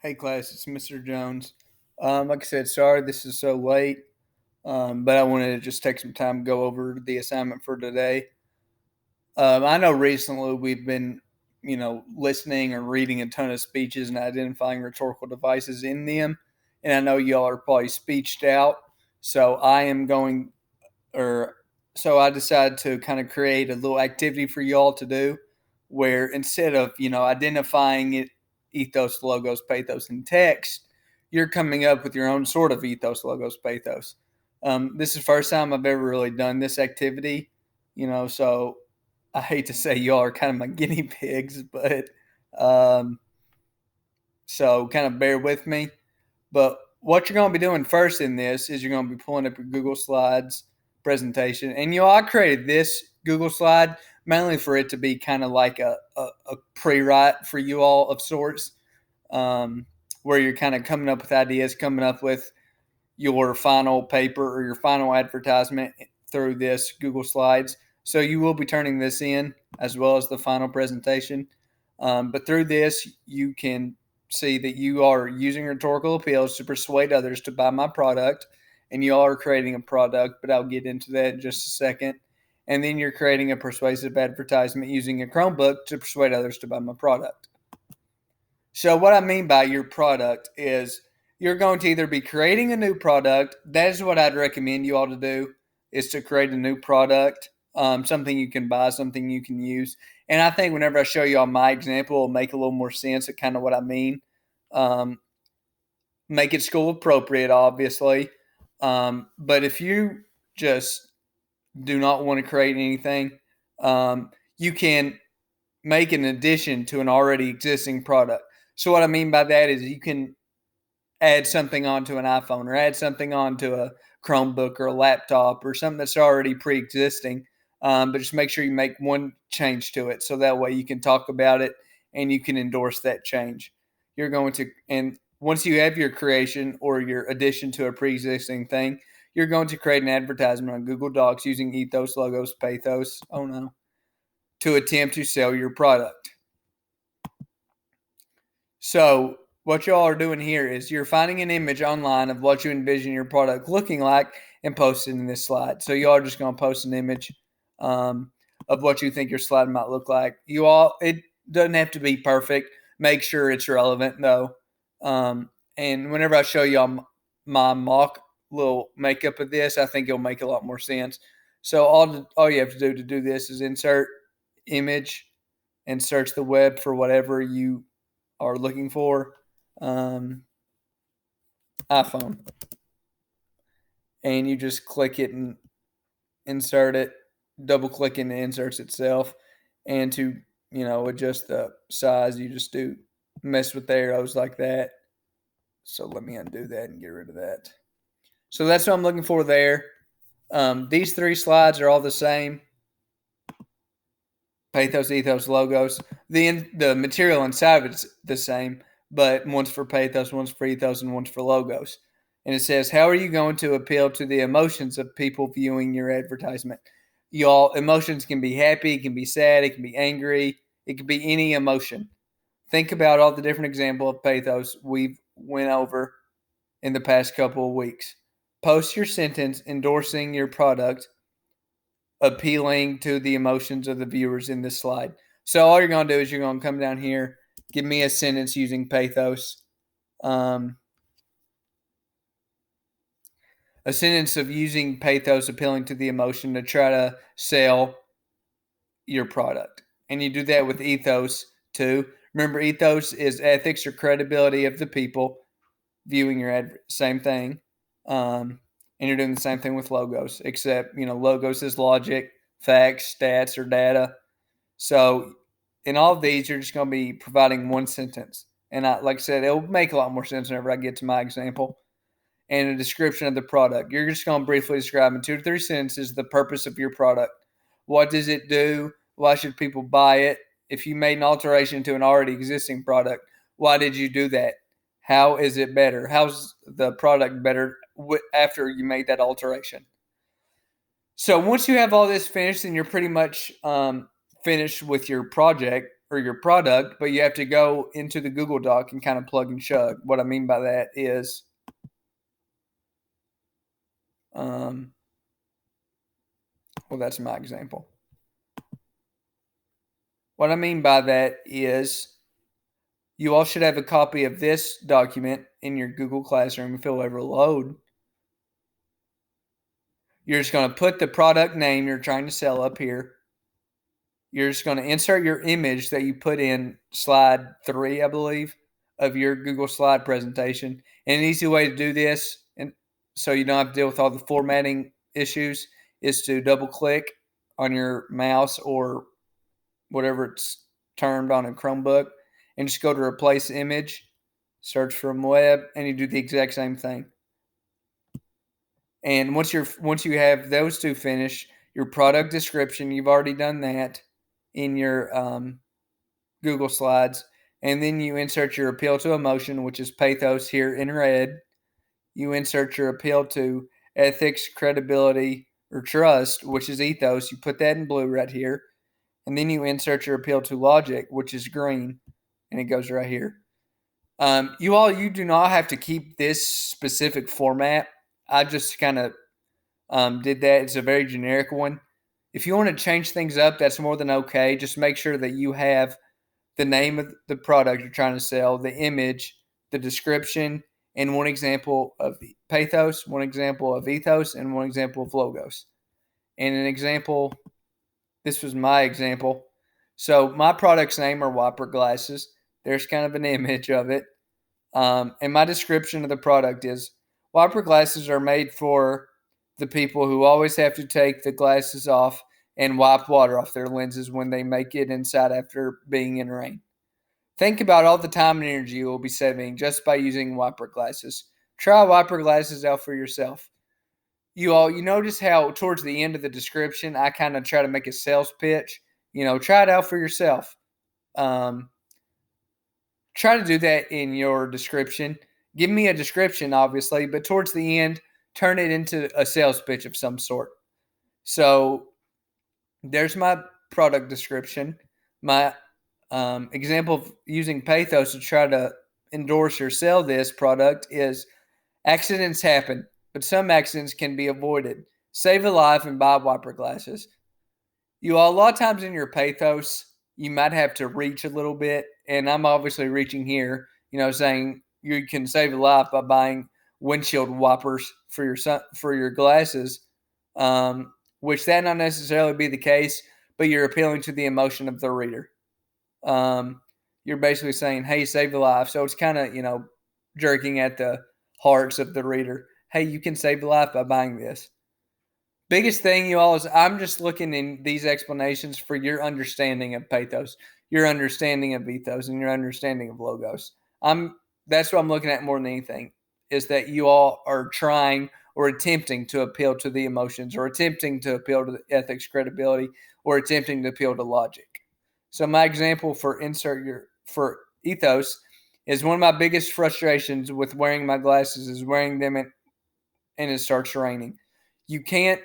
Hey class, it's Mr. Jones. Like I said, sorry this is so late, but I wanted to just take some time to go over the assignment for today. I know recently we've been, listening or reading a ton of speeches and identifying rhetorical devices in them, and I know y'all are probably speeched out. So I am going, or so I decided to kind of create a little activity for y'all to do, where instead of identifying it, ethos, logos, pathos, and text, you're coming up with your own sort of ethos, logos, pathos. This is the first time I've ever really done this activity, so I hate to say y'all are kind of my guinea pigs, but um, so kind of bear with me. But what you're going to be doing first in this is you're going to be pulling up your Google Slides presentation. And I created this Google slide mainly for it to be kind of like a pre-write for you all of sorts, where you're kind of coming up with ideas, coming up with your final paper or your final advertisement through this Google Slides. So you will be turning this in as well as the final presentation. But through this, you can see that you are using rhetorical appeals to persuade others to buy my product, and you are creating a product, but I'll get into that in just a second. And then you're creating a persuasive advertisement using a Chromebook to persuade others to buy my product. So what I mean by your product is you're going to either be creating a new product. That is what I'd recommend you all to do, is to create a new product, something you can buy, something you can use. And I think whenever I show you all my example, it'll make a little more sense of kind of what I mean. Make it school appropriate, obviously. But if you just do not want to create anything, you can make an addition to an already existing product. So what I mean by that is you can add something onto an iPhone or add something onto a Chromebook or a laptop or something that's already pre-existing. But just make sure you make one change to it, so that way you can talk about it and you can endorse that change. You're going to, and once you have your creation or your addition to a pre-existing thing, you're going to create an advertisement on Google Docs using ethos, logos, pathos. Oh no, to attempt to sell your product. So what y'all are doing here is you're finding an image online of what you envision your product looking like and post it in this slide. So y'all are just going to post an image of what you think your slide might look like. It doesn't have to be perfect. Make sure it's relevant though. And whenever I show y'all my mock little makeup of this, I think it'll make a lot more sense. So all you have to do this is insert image and search the web for whatever you are looking for. iPhone, and you just click it and insert it. Double click and it inserts itself. And to adjust the size, you just do mess with the arrows like that. So let me undo that and get rid of that. So that's what I'm looking for there. These three slides are all the same. Pathos, ethos, logos. The material inside of it's the same, but one's for pathos, one's for ethos, and one's for logos. And it says, how are you going to appeal to the emotions of people viewing your advertisement? Y'all, emotions can be happy, it can be sad, it can be angry, it can be any emotion. Think about all the different examples of pathos we've went over in the past couple of weeks. Post your sentence endorsing your product, appealing to the emotions of the viewers in this slide. So all you're going to do is you're going to come down here, give me a sentence using pathos. A sentence of using pathos, appealing to the emotion to try to sell your product. And you do that with ethos too. Remember, ethos is ethics or credibility of the people viewing your ad. Same thing. And you're doing the same thing with logos, except, logos is logic, facts, stats, or data. So in all of these, you're just going to be providing one sentence. And like I said, it'll make a lot more sense whenever I get to my example. And a description of the product. You're just going to briefly describe in 2 to 3 sentences the purpose of your product. What does it do? Why should people buy it? If you made an alteration to an already existing product, why did you do that? How is it better? How's the product better after you made that alteration? So once you have all this finished, then you're pretty much finished with your project or your product, but you have to go into the Google Doc and kind of plug and chug. What I mean by that is, well, that's my example. What I mean by that is you all should have a copy of this document in your Google Classroom if it'll ever load. You're just going to put the product name you're trying to sell up here. You're just going to insert your image that you put in slide 3, I believe, of your Google slide presentation. And an easy way to do this, and so you don't have to deal with all the formatting issues, is to double click on your mouse or whatever it's termed on a Chromebook and just go to replace image, search from web, and you do the exact same thing. And once you have those two finished, your product description, you've already done that in your Google Slides, and then you insert your appeal to emotion, which is pathos here in red. You insert your appeal to ethics, credibility, or trust, which is ethos. You put that in blue right here, and then you insert your appeal to logic, which is green, and it goes right here. You do not have to keep this specific format. I just kind of did that. It's a very generic one. If you want to change things up, that's more than okay. Just make sure that you have the name of the product you're trying to sell, the image, the description, and one example of pathos, one example of ethos, and one example of logos. And an example, this was my example. So my product's name are Wiper glasses. There's kind of an image of it. And my description of the product is Wiper glasses are made for the people who always have to take the glasses off and wipe water off their lenses when they make it inside after being in rain. Think about all the time and energy you will be saving just by using Wiper glasses. Try Wiper glasses out for yourself. You notice how towards the end of the description, I kind of try to make a sales pitch. Try it out for yourself. Try to do that in your description. Give me a description, obviously, but towards the end, turn it into a sales pitch of some sort. So there's my product description. My example of using pathos to try to endorse or sell this product is accidents happen, but some accidents can be avoided. Save a life and buy Wiper glasses. A lot of times in your pathos, you might have to reach a little bit, and I'm obviously reaching here, saying you can save a life by buying windshield wipers for your glasses, which that not necessarily be the case, but you're appealing to the emotion of the reader. You're basically saying, hey, save a life. So it's kind of, jerking at the hearts of the reader. Hey, you can save a life by buying this. Biggest thing, you all, is I'm just looking in these explanations for your understanding of pathos, your understanding of ethos, and your understanding of logos. That's what I'm looking at more than anything, is that you all are trying or attempting to appeal to the emotions, or attempting to appeal to the ethics, credibility, or attempting to appeal to logic. So my example for ethos is one of my biggest frustrations with wearing my glasses is wearing them and it starts raining. You can't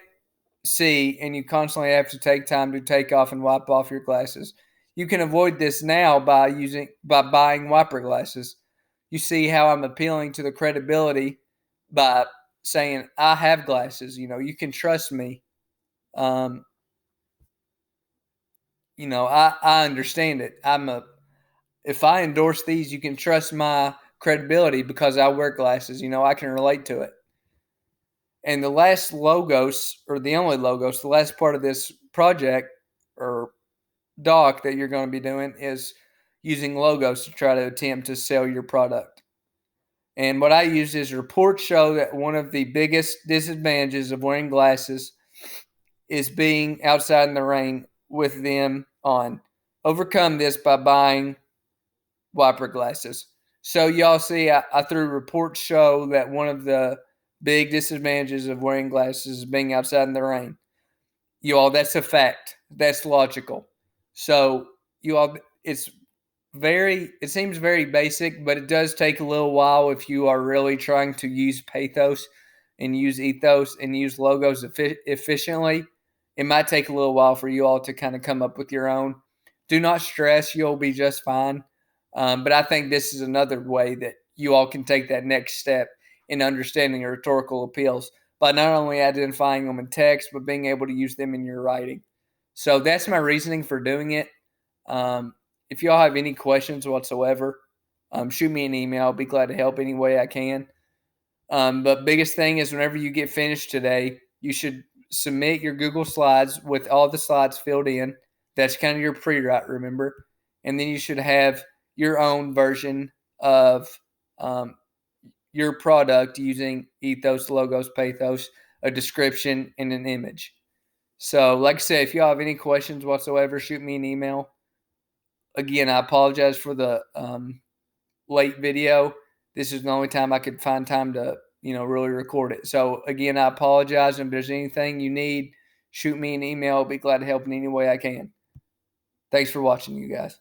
see, and you constantly have to take time to take off and wipe off your glasses. You can avoid this now by buying Wiper glasses. You see how I'm appealing to the credibility by saying I have glasses. You can trust me. I understand it. If I endorse these, you can trust my credibility because I wear glasses. I can relate to it. And the last logos, or the only logos, the last part of this project or doc that you're going to be doing is using logos to try to attempt to sell your product. And what I used is reports show that one of the biggest disadvantages of wearing glasses is being outside in the rain with them on. Overcome this by buying Wiper glasses. So y'all see, I threw reports show that one of the big disadvantages of wearing glasses is being outside in the rain. That's a fact. That's logical. So it seems very basic, but it does take a little while if you are really trying to use pathos and use ethos and use logos efficiently. It might take a little while for you all to kind of come up with your own. Do not stress. You'll be just fine. But I think this is another way that you all can take that next step in understanding rhetorical appeals by not only identifying them in text, but being able to use them in your writing. So that's my reasoning for doing it. If y'all have any questions whatsoever, shoot me an email. I'll be glad to help any way I can. But biggest thing is whenever you get finished today, you should submit your Google Slides with all the slides filled in. That's kind of your pre-write, remember? And then you should have your own version of um, your product using ethos, logos, pathos, a description, and an image. So, like I said, if y'all have any questions whatsoever, shoot me an email. Again, I apologize for the late video. This is the only time I could find time to, really record it. So again, I apologize. And if there's anything you need, shoot me an email. I'll be glad to help in any way I can. Thanks for watching, you guys.